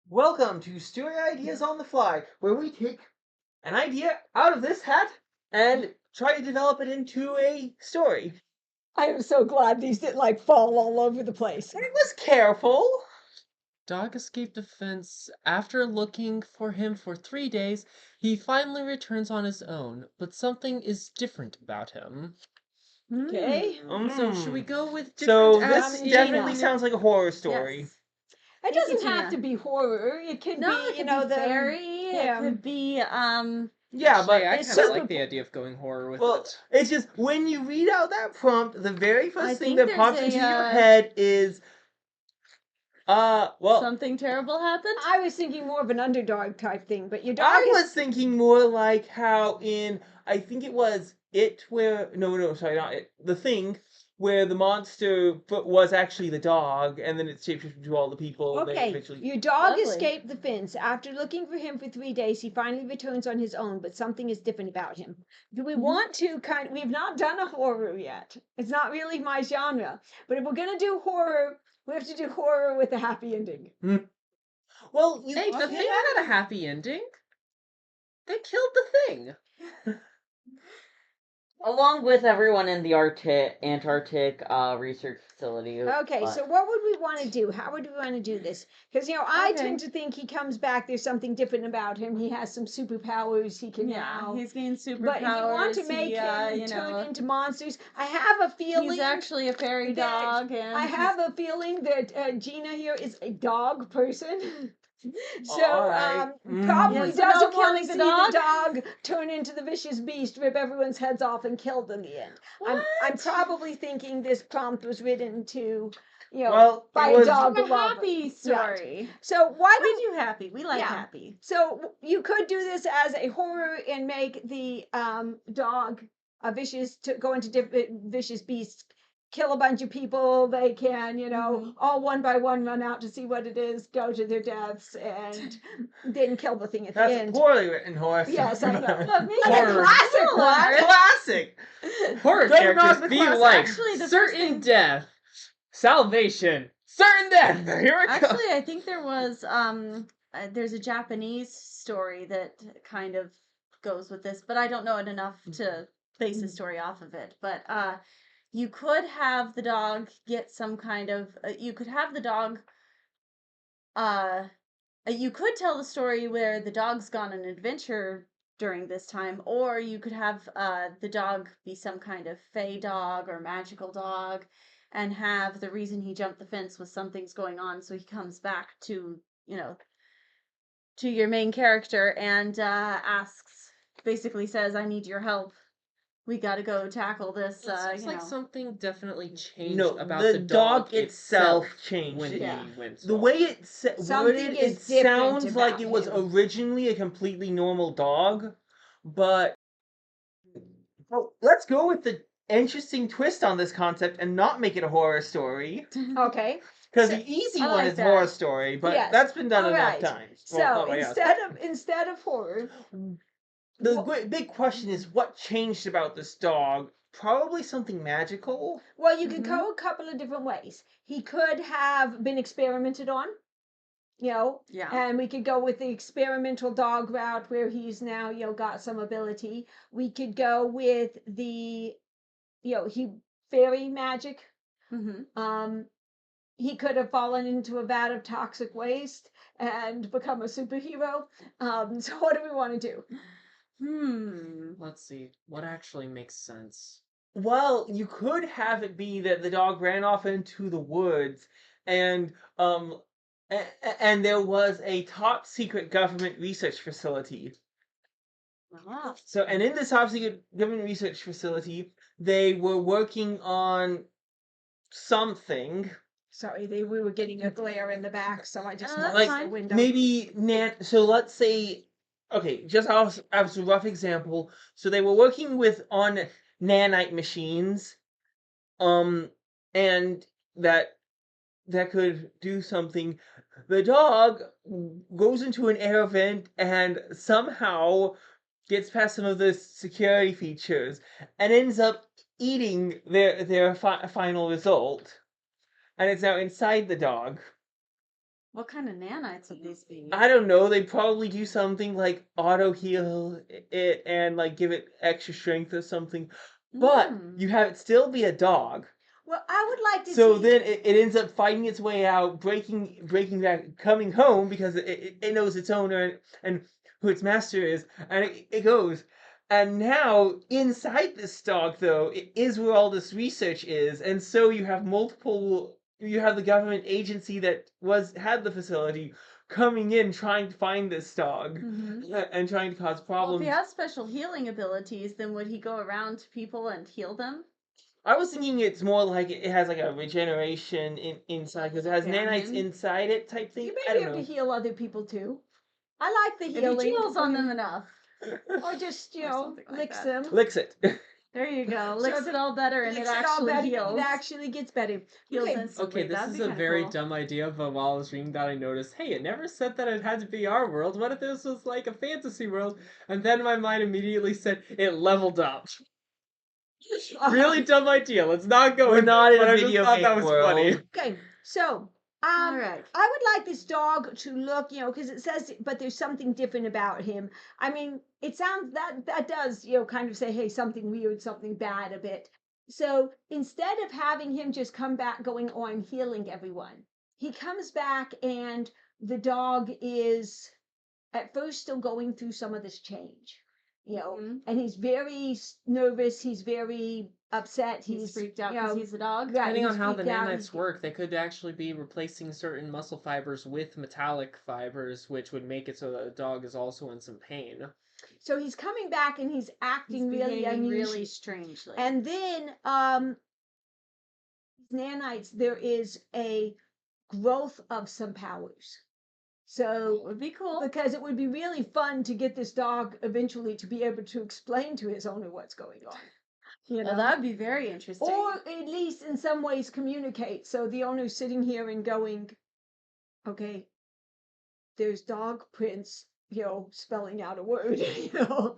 Welcome to Story Ideas on the Fly, where we take an idea out of this hat and try to develop it into a story. I am so glad these didn't fall all over the place. I was careful. Dog escaped the fence. After looking for him for 3 days, he finally returns on his own, but something is different about him. Okay. So should we go with So different this as definitely in- sounds like a horror story. Yes. It doesn't have to be horror. It could No, be, it could the fairy. yeah. It could be Yeah, Actually, but I it's kind of super- like the idea of going horror with well, it. it's just when you read out that prompt, the very first I thing think that there's pops a, into your head is, something terrible happened. I was thinking more of an underdog type thing, but your dog I is... was thinking more like how in, I think it was It where, no, sorry, not It, The Thing, where the monster was actually the dog, and then it shapeshifted into all the people. They Okay, eventually... your dog Lovely. escaped the fence. After looking for him for 3 days, he finally returns on his own, but something is different about him. Do we want to we've not done a horror yet. It's not really my genre. But if we're going to do horror, we have to do horror with a happy ending. Well, Hey, the thing had a happy ending. They killed the thing. Along with everyone in the Antarctic research facility. Okay, so what would we want to do? How would we want to do this? Because, I tend to think he comes back, there's something different about him. He has some superpowers he can now. He's gained superpowers. But if you want to make him turn into monsters, I have a feeling... He's actually a fairy dog. And I have a feeling that Gina here is a dog person. So, Alright. probably Yeah, so no doesn't want killing to the see dog? the dog turn into the vicious beast, rip everyone's heads off, and kill them in the end. I'm probably thinking this prompt was written to, Well, by it was- a dog a lover. happy story. So why We don't do happy. We like Yeah. happy. So you could do this as a horror and make the dog a go into vicious beasts, kill a bunch of people. They can, all one by one run out to see what it is, go to their deaths, and then kill the thing at the That's end. a poorly written horror story. Yes, I know. But maybe And a Horror. classic one. Classic! Horror Don't characters knock the be class. like Actually, the first certain thing- death, salvation, certain death. Here it goes. Actually, I think there was there's a Japanese story that kind of goes with this, but I don't know it enough to base the story off of it. But you could have the dog get some kind of you could have the dog you could tell the story where the dog's gone on an adventure during this time, or you could have the dog be some kind of fey dog or magical dog, and have the reason he jumped the fence was something's going on, so he comes back to to your main character and basically says, "I need your help. We got to go tackle this." It seems like something definitely changed No, about the the dog itself changed. when Yeah. he went. The way it's Something worded, is it different sounds like about it was him. originally a completely normal dog, but let's go with the interesting twist on this concept and not make it a horror story. Okay. Because So- the easy I one like is that. horror story, but Yes. that's been done enough Alright. times. So Well, not by us. instead of horror, The big question is what changed about this dog? Probably something magical. well, you could go a couple of different ways. He could have been experimented on, Yeah. and we could go with the experimental dog route where he's now, got some ability. We could go with the, fairy magic. Mm-hmm. He could have fallen into a vat of toxic waste and become a superhero. So what do we want to do? Let's see what actually makes sense. Well, you could have it be that the dog ran off into the woods and and there was a top secret government research facility. Ah. So, and in this top secret government research facility, they were working on something. Sorry, we were getting a glare in the back, so I just That's closed the fine. window. Maybe so let's say, okay, just as a rough example, so they were working on nanite machines, and that could do something. The dog goes into an air vent and somehow gets past some of the security features and ends up eating their final result. and it's now inside the dog. What kind of nanites would these be? I don't know. They probably do something like auto heal it and like give it extra strength or something. But Mm. you have it still be a dog. Well, I would like to So see. then it ends up fighting its way out, breaking back, coming home because it knows its owner and who its master is, and it goes. And now inside this dog, though, it is where all this research is, and so you have multiple. You have the government agency that had the facility coming in trying to find this dog Mhm. and trying to cause Well, if problems. he has special healing abilities, then would he go around to people and heal them? I was thinking it's more like it has like a regeneration inside because it has Damn nanites him. inside it type thing. You I may be don't able to know. heal other people too. I like the If he healing. chills on them enough. Or just, Or something like licks that. them. Licks it. There you go. So Licks if it all better and it Licks it all actually better, heals. It actually gets better. Heals Okay. instantly. Okay, this That'd is be a kinda very cool. dumb idea, but while I was reading that, I noticed, hey, it never said that it had to be our world. What if this was like a fantasy world? And then my mind immediately said it leveled up. Really dumb idea. Let's not go. We're into not it, in but a I just video thought that game was funny. world. Okay, so All right. I would like this dog to look, because it says, but there's something different about him. I mean, it sounds that does, kind of say, hey, something weird, something bad a bit. So instead of having him just come back going on healing everyone, he comes back and the dog is at first still going through some of this change, Mhm. and he's very nervous. He's very upset. He's freaked out because he's a dog. yeah, Depending on he's how the freaked out, nanites work, they could actually be replacing certain muscle fibers with metallic fibers, which would make it so that the dog is also in some pain. So he's coming back and he's He's acting really behaving unusual. really strangely. And then nanites, there is a growth of some powers. It So would be cool. because it would be really fun to get this dog eventually to be able to explain to his owner what's going on. Well, that would be very interesting. Or at least in some ways communicate. So the owner's sitting here and going, okay, there's dog prints, spelling out a word, Oh,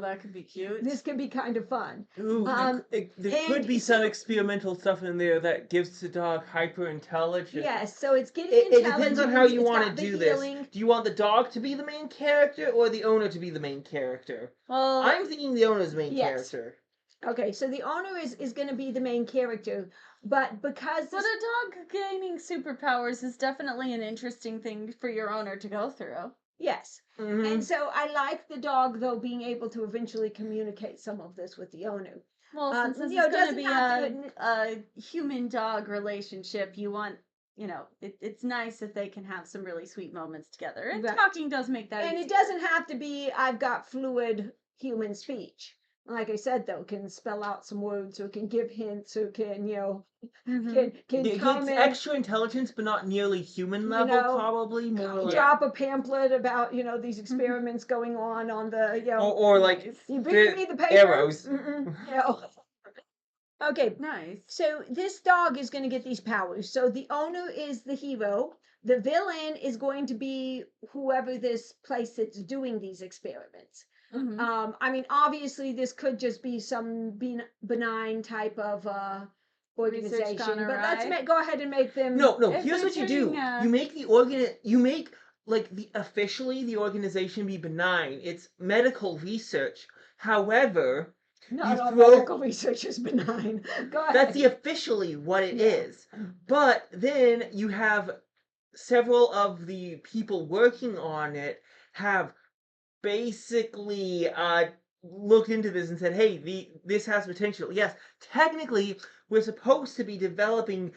that could be cute. This could be kind of fun. Ooh, there could and be some so- experimental stuff in there that gives the dog hyper intelligence. Yes, so it's getting It depends on how you intelligence, want it's to got do the this. healing. Do you want the dog to be the main character or the owner to be the main character? Well, I'm thinking the owner's main Yes. character. Okay, so the owner is going to be the main character, but because but a dog gaining superpowers is definitely an interesting thing for your owner to go through. yes, Mhm. and so I like the dog though being able to eventually communicate some of this with the owner. Well, since this you know, is going to doesn't be have to- a human-dog relationship, you want, it's nice if they can have some really sweet moments together. And Right. talking does make that And easy. it doesn't have to be I've got fluid human speech. Like I said, though, can spell out some words or can give hints or can Mhm. can It gets comment. extra intelligence, but not nearly human level, know, probably. More like, Drop a pamphlet about these experiments going on the or like Nice. you bring me the paper. arrows. Okay, Nice. so this dog is going to get these powers. So the owner is the hero. The villain is going to be whoever this place that's doing these experiments. Mhm. I mean, obviously, this could just be some benign type of organization, gone but let's awry. go ahead and make them. No. If Here's they're what you do. turning, You make officially the organization be benign. It's medical research. However, Not you all throw- medical research is benign. Go ahead. that's the officially what it Yeah. is. But then you have several of the people working on it have basically looked into this and said, hey, this has potential. Yes, technically, we're supposed to be developing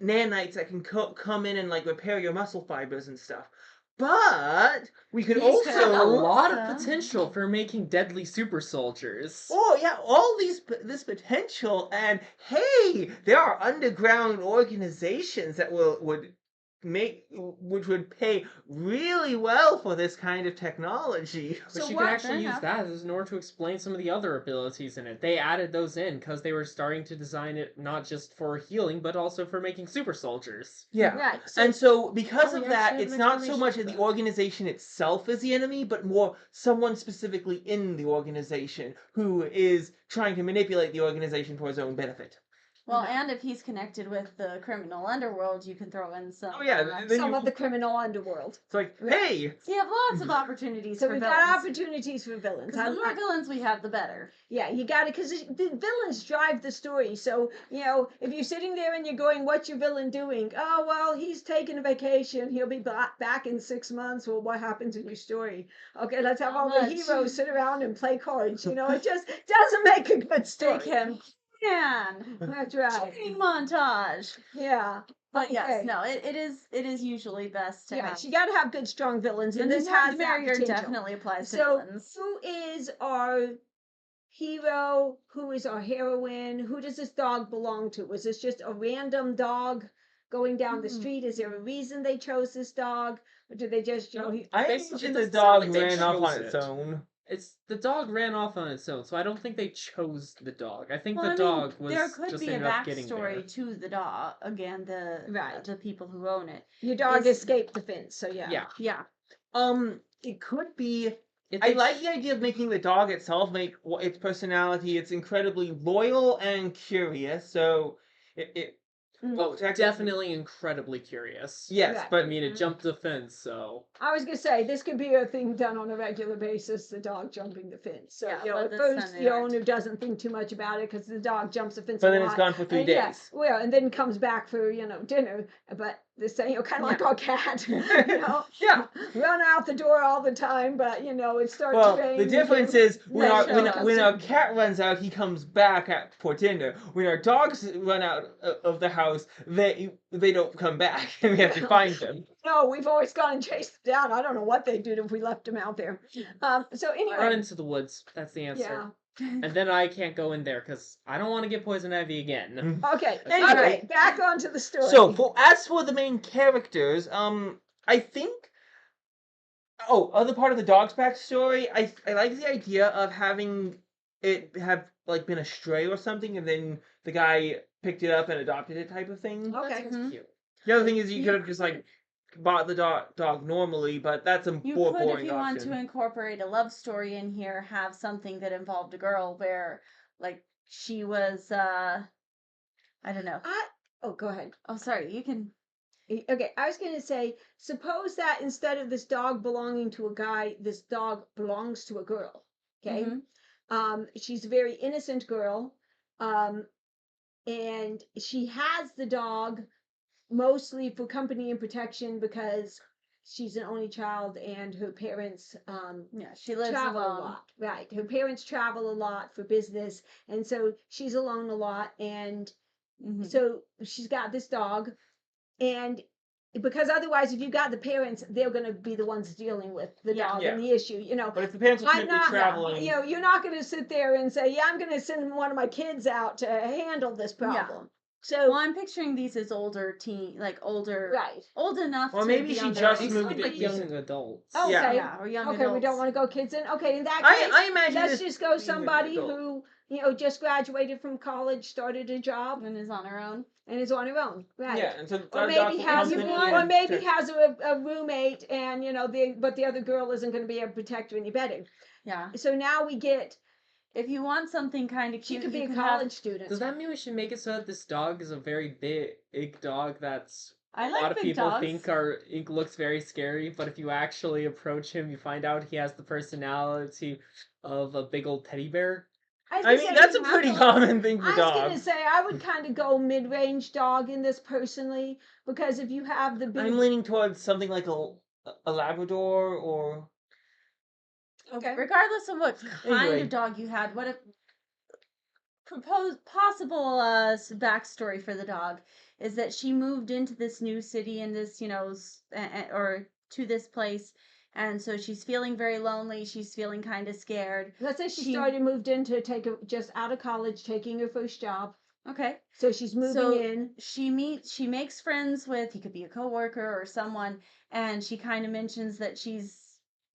nanites that can come in and like repair your muscle fibers and stuff. But we could These There's a guys- also lot of Awesome. potential for making deadly super soldiers. oh yeah, all this potential, and hey, there are underground organizations that which would pay really well for this kind of technology. But So you what- can actually Fair use enough. that in order to explain some of the other abilities in it. They added those in because they were starting to design it not just for healing, but also for making super soldiers. Yeah. Right. So And so, because Oh, of we that, actually it's haven't not really so much showed the that. organization itself is the enemy, but more someone specifically in the organization who is trying to manipulate the organization for his own benefit. Well, No. and if he's connected with the criminal underworld, you can throw in some. Oh yeah, then Some you, of the criminal underworld. it's like, hey, So you have lots of opportunities So for we've villains. got opportunities for villains. Because the more villains we have, the better. Yeah, you got it, because the villains drive the story. So, if you're sitting there and you're going, what's your villain doing? Oh, well, he's taking a vacation. He'll be back in 6 months. Well, what happens in your story? Okay, let's have all the much. heroes sit around and play cards. It just doesn't make a good story. Take him. Man. That's right. Training montage. Yeah. But yes, Okay. no, it is usually best to have. You got to have good, strong villains, and The this more has the that merrier potential. definitely applies to So, villains. who is our hero? Who is our heroine? Who does this dog belong to? Was this just a random dog going down the street? Is there a reason they chose this dog, or did they just, I They- imagine it the doesn't sound dog like they ran off on chose its it. own. It's the dog ran off on its own, so I don't think they chose the dog. I think Well, the dog was there could just be a ended up getting backstory there. to the dog. Again, Right. the people who own it. your dog Is- escaped the fence? So yeah. Yeah. It could be. If I they like ch- the idea of making the dog itself make its personality. It's incredibly loyal and curious. So it Oh, technically- definitely incredibly curious. yes, Right. but I mean, it jumped the fence, so I was gonna say this could be a thing done on a regular basis. The dog jumping the fence. So Yeah, but at this first time they the aren't. owner doesn't think too much about it because the dog jumps the fence. but a then lot. it's gone for 3 And yeah, days. well, and then comes back for dinner. But the same, kind of like our cat. Yeah. Run out the door all the time, but it starts Well, to rain. the difference is when Yeah, our sure. when our cat runs out, he comes back for dinner. When our dogs run out of the house, they don't come back, and we have to find them. No, we've always gone and chased them down. I don't know what they'd do if we left them out there. So I run anyway, into the woods. That's the answer. yeah. And then I can't go in there because I don't want to get poison ivy again. Okay. Anyway. Okay. Back onto the story. So, as for the main characters, I think. Oh, other part of the dog's backstory, I like the idea of having it have like been a stray or something, and then the guy picked it up and adopted it, type of thing. Okay. That's Mhm. cute. The other thing is you could have just like bought the dog normally, but that's a You more could, if boring you want option. to incorporate a love story in here, have something that involved a girl where, like, she was, I don't know. Go ahead. Oh, sorry, you can. Okay, I was going to say, suppose that instead of this dog belonging to a guy, this dog belongs to a girl. Okay, Mhm. She's a very innocent girl, and she has the dog mostly for company and protection because she's an only child and her parents Yeah, she lives travel alone. a lot. Right, her parents travel a lot for business, and so she's alone a lot, and Mhm. so she's got this dog, and because otherwise, if you got the parents, they're going to be the ones dealing with the Yeah. dog Yeah. and the issue. But if the parents are I'm currently not, traveling, you're not going to sit there and say, yeah, I'm going to send one of my kids out to handle this problem. So, Well, I'm picturing these as older older, right. old enough Or to maybe be she on their just own These moved seem it like young recently. adults. Oh, Yeah. okay. Yeah, or young Okay, adults. we don't want to go kids in. Okay, in that case, I imagine let's this just go being an somebody adult. who, just graduated from college, started a job, and is on her own. and is on her own. Right. Yeah, and so Or our maybe dog has comes in or and maybe turns- has a roommate, and but the other girl isn't going to be able to protect her any better. Yeah. So now we get If you want something kind of she cute, could be you a could college have. student. Does that mean we should make it so that this dog is a very big dog that's I a like lot of big people dogs. think looks very scary, but if you actually approach him, you find out he has the personality of a big old teddy bear. I mean, that's a pretty common thing for I was gonna dogs. say I would kind of go mid-range dog in this personally, because if you have the big I'm leaning towards something like a Labrador or. Okay. Regardless of what kind Anyway. of dog you had, what if possible backstory for the dog is that she moved into this new city in this, or to this place, and so she's feeling very lonely. She's feeling kind of scared. let's say she moved in to just out of college, taking her first job. Okay. So she's moving So in. she makes friends with, he could be a coworker or someone, and she kind of mentions that she's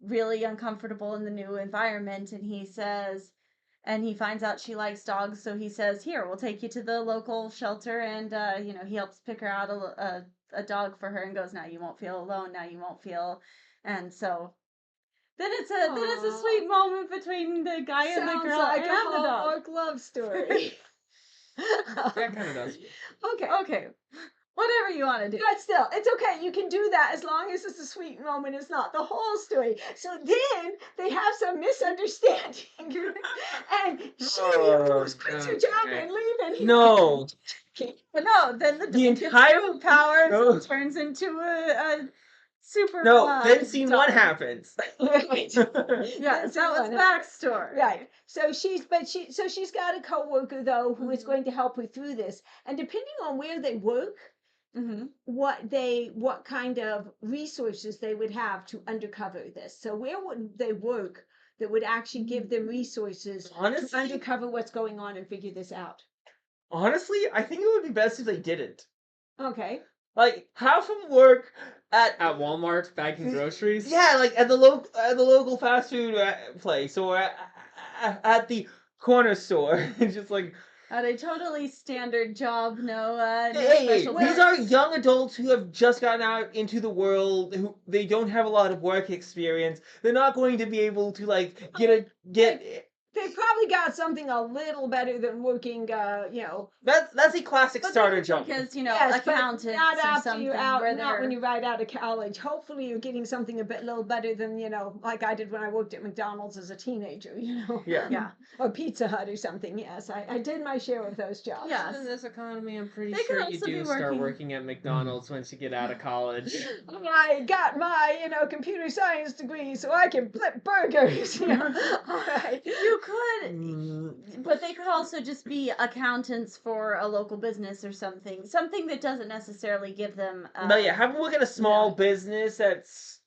really uncomfortable in the new environment, and he finds out she likes dogs, so he says, "Here, we'll take you to the local shelter," and he helps pick her out a dog for her, and goes, "Now you won't feel alone. Now you won't feel," and so. Then it's a Aw. sweet moment between the guy and the Sounds girl like and a the dog. Hallmark love story. Yeah, kind of does. Okay. Okay. Whatever you want to do. But still, it's okay. You can do that as long as it's a sweet moment. It's not the whole story. So then they have some misunderstanding, and she, of course, quits her job okay. and leaving. No. But no, then the The dog gets entire- powers No. and turns into a super. No, then scene one dog. happens. Right. Yeah, That's that was one. backstory. Right. So she's got a coworker though who is going to help her through this. And depending on where they work, Mm-hmm. what kind of resources they would have to undercover this. So where would they work that would actually give them resources to Honestly, undercover what's going on and figure this out? honestly, I think it would be best if they didn't. Okay. Like, have them work at At Walmart, bagging groceries. yeah, like at the local fast food place or at the corner store. It's just like, At a totally standard job, no hey, special these perks. are young adults who have just gotten out into the world. Who they don't have a lot of work experience. They're not going to be able to like get. They probably got something a little better than working, That's a classic But starter then job. because, yes, but accountants not or after something you're out, where not when they're you're right out of college. Hopefully you're getting something little better than, like I did when I worked at McDonald's as a teenager, Yeah. yeah. or Pizza Hut or something. Yes, I did my share of those jobs. Yes. In this economy, I'm pretty They could sure you also be do start working- working at McDonald's once you get out of college. I got my, computer science degree so I can flip burgers. All right. You could, Mm, but they could also just be accountants for a local business or something. Something that doesn't necessarily give them. but yeah, have them work at a small business that's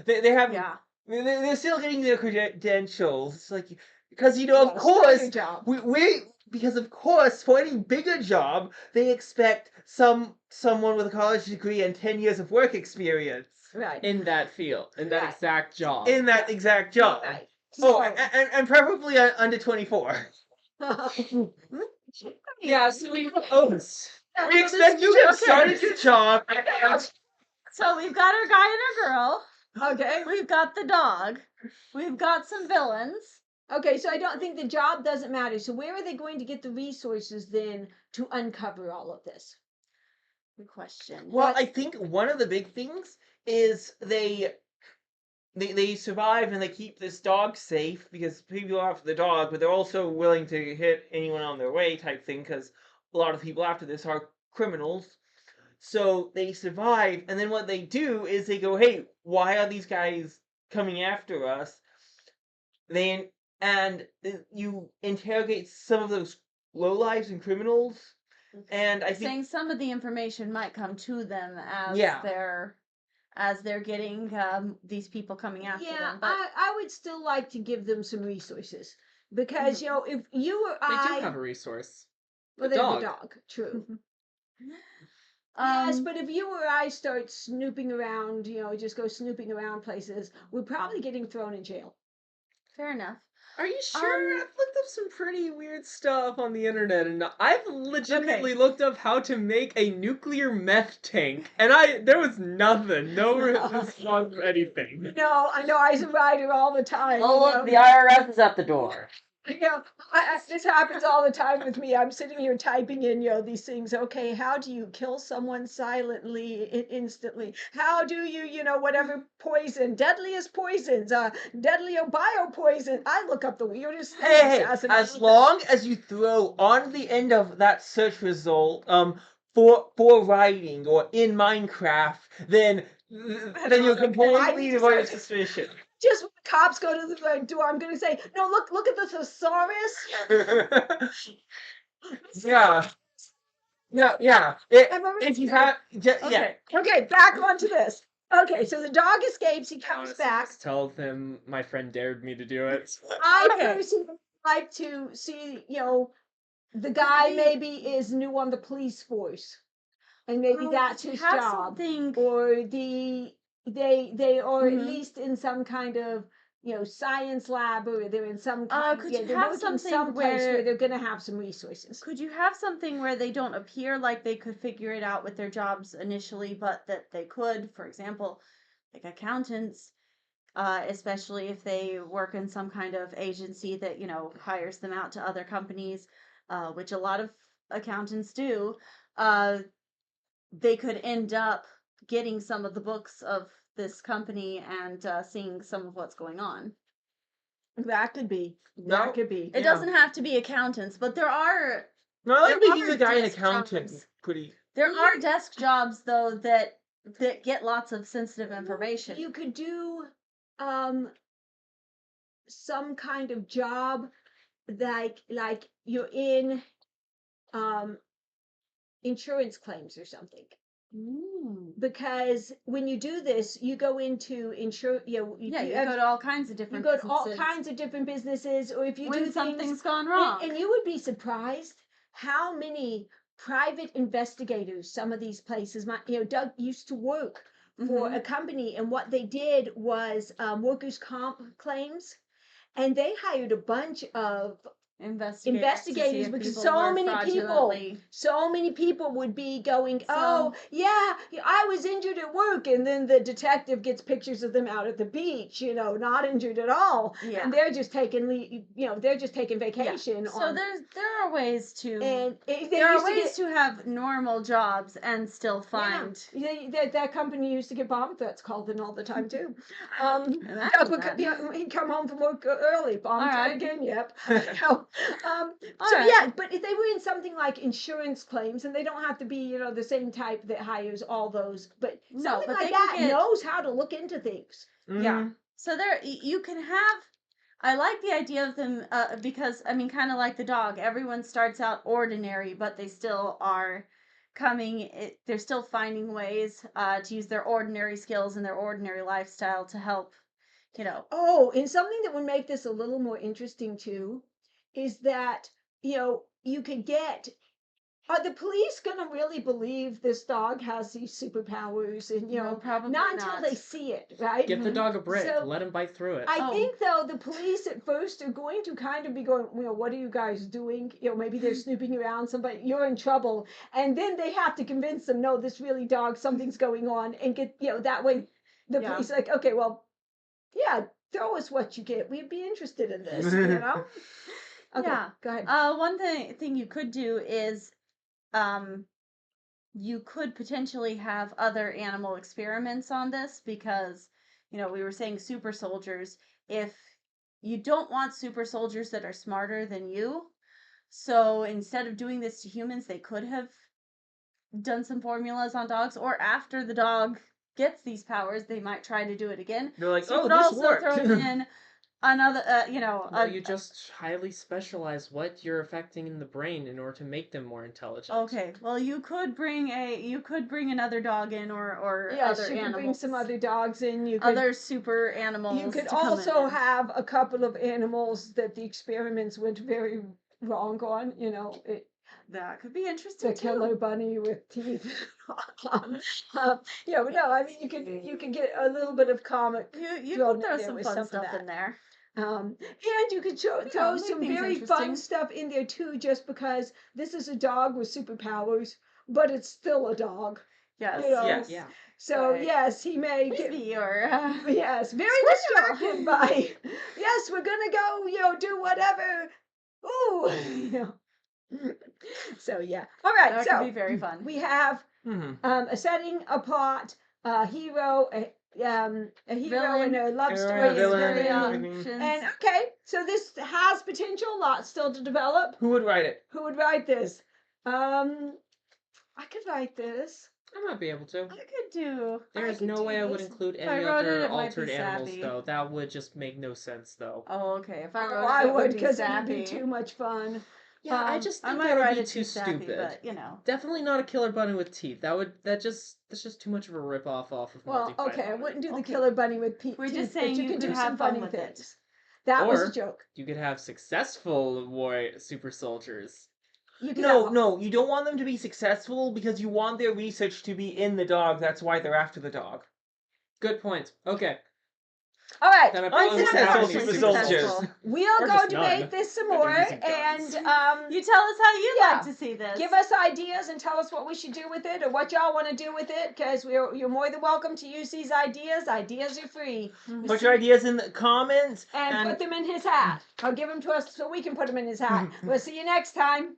they have. Yeah. They're still getting their credentials. It's like because of Yeah, course standard job. we because of course for any bigger job they expect someone with a college degree and 10 years of work experience Right. In that field, in that Right. exact job. in that exact job. Right. Oh, So- and preferably under 24. Yeah, so we We expect you to have started your job. So we've got our guy and our girl. Okay. We've got the dog. We've got some villains. Okay, so I don't think the job doesn't matter. So where are they going to get the resources then to uncover all of this? Good question. Well, I think one of the big things is they survive and they keep this dog safe because people are after the dog, but they're also willing to hit anyone on their way type thing because a lot of people after this are criminals. So they survive, and then what they do is they go, "Hey, why are these guys coming after us?" Then and you interrogate some of those lowlives and criminals, and I think Saying some of the information might come to them as Yeah. they're getting these people coming after Yeah, them. But I would still like to give them some resources because if you or They I, do have a resource. well, the they're dog. the dog, true. um, Yes, but if you or I start snooping around, just go snooping around places, we're probably getting thrown in jail. fair enough. Are you sure? I've looked up some pretty weird stuff on the internet, and I've legitimately Okay. looked up how to make a nuclear meth tank, and there was nothing, no response or anything. No, I know I write her all the time. Oh, look, the IRS is at the door. This happens all the time with me. I'm sitting here typing in, these things. Okay, how do you kill someone silently, instantly? How do you, whatever poison, deadliest poisons, deadly or biopoison? I look up the weirdest things. hey, as long as you throw on the end of that search result, for writing or in Minecraft, then you're completely devoid of suspicion. Just when the cops go to the door, I'm going to say, no, look at the thesaurus. Yeah. Yeah. If you have, yeah. Okay, back onto this. Okay, so the dog escapes. He comes Honestly, back. just tell them my friend dared me to do it. I Okay. personally like to see, the guy maybe is new on the police force, and maybe that's to his have job, something. or they are at Mhm. least in some kind of science lab, or they're in some kind. Could Yeah, you they're have working something someplace where where- they're going to have some resources. Could you have something where they don't appear like they could figure it out with their jobs initially, but that they could, for example, like accountants, especially if they work in some kind of agency that, hires them out to other companies, which a lot of accountants do, they could end up getting some of the books of this company and seeing some of what's going on. That could be. No. That could be. It doesn't have to be accountants, but there are No, I like There making are the guy an desk accountant jobs. pretty. there are desk jobs though that get lots of sensitive information. You could do some kind of job like you're in insurance claims or something. Because when you do this, you go into insure. You Yeah, you have- go to all kinds of you different go to all businesses kinds of different businesses, or if you when do something's things, gone wrong. and you would be surprised how many private investigators some of these places might. Doug used to work for Mhm. a company, and what they did was workers' comp claims, and they hired a bunch of investigators to see if because people so were many fraudulently- people would be going, oh yeah, I was injured at work, and then the detective gets pictures of them out at the beach, not injured at all, Yeah. and they're just taking they're just taking Yeah. vacation. So there are ways to and there are ways to have normal jobs and still find. that company used to get bomb threats called in all the time too. Imagine Doug would that. he'd come home from work early, bomb All threat right. again. Yep. All So right. yeah, but if they were in something like insurance claims, and they don't have to be, the same type that hires all those, but No, something but like they can that get- knows how to look into things. Yeah. So you can have. I like the idea of them because kind of like the dog. Everyone starts out ordinary, but they still are they're still finding ways to use their ordinary skills and their ordinary lifestyle to help. Oh, and something that would make this a little more interesting too is that, you could get. Are the police gonna really believe this dog has these superpowers? And No, probably not until they see it, right? Give the dog a brick. So, Let him bite through it. I think though the police at first are going to kind of be going, what are you guys doing? Maybe they're snooping around somebody, you're in trouble, and then they have to convince them, no, this really dog, something's going on, and get that way the Yeah. police are like, okay, well, yeah, throw us what you get. We'd be interested in this, Okay, Yeah. go ahead. One thing you could do is you could potentially have other animal experiments on this because, we were saying super soldiers. If you don't want super soldiers that are smarter than you, so instead of doing this to humans, they could have done some formulas on dogs, or after the dog gets these powers, they might try to do it again. They're like, So you oh, could this also worked. throw in another, No, you just highly specialize what you're affecting in the brain in order to make them more intelligent. Okay, well, you could bring another dog in, or Yes, other you animals. could bring some other dogs in. You could other super animals. You could to come also in. have a couple of animals that the experiments went very wrong on. That could be interesting The killer too. bunny with teeth. You can get a little bit of comic. You thrown could in throw there some with fun some of stuff that. in there. And you could throw make some things very interesting. fun stuff in there too, just because this is a dog with superpowers, but it's still a dog. Yes. Yes. Yeah. So Right. yes, he may get. Maybe or Yes, very Squirrel. distracted by. Yes, we're gonna go, do whatever. Ooh. So yeah. All right. that so could be very fun. we have Mhm. a setting, a plot, a hero, a hero Villain. and a love Hero, story, and a villain, villain. everything. And okay, so this has potential, lots still to develop. Who would write it? Who would write this? I could write this. I might be able to. I could do. There I is could no do way I would this. include If I any wrote it, other it might be altered animals, sappy. though. That would just make no sense, though. Oh, okay. If I wrote I it, it would, would be because it would sappy. be too much fun. Yeah, I just I think might that would write be it too sappy, stupid. but Definitely not a killer bunny with teeth. That's just too much of a rip off of Well, Monty okay, I Python. wouldn't do the Okay. killer bunny with We're teeth, just but saying you you can could do have some fun funny with it. things. That was a Or- joke. You could have successful super soldiers. You can No, have- no, you don't want them to be successful because you want their research to be in the dog. That's why they're after the dog. Good point. Okay. All right. Then I probably wouldn't Unsuccessful have any super soldiers. soldiers. We'll Or go just debate none. this some They're more, using and guns. You tell us how you'd Yeah. like to see this. give us ideas and tell us what we should do with it or what y'all want to do with it, because you're more than welcome to use these ideas. Ideas are free. Put your ideas in the comments And put them in his hat. Or give them to us so we can put them in his hat. We'll see you next time.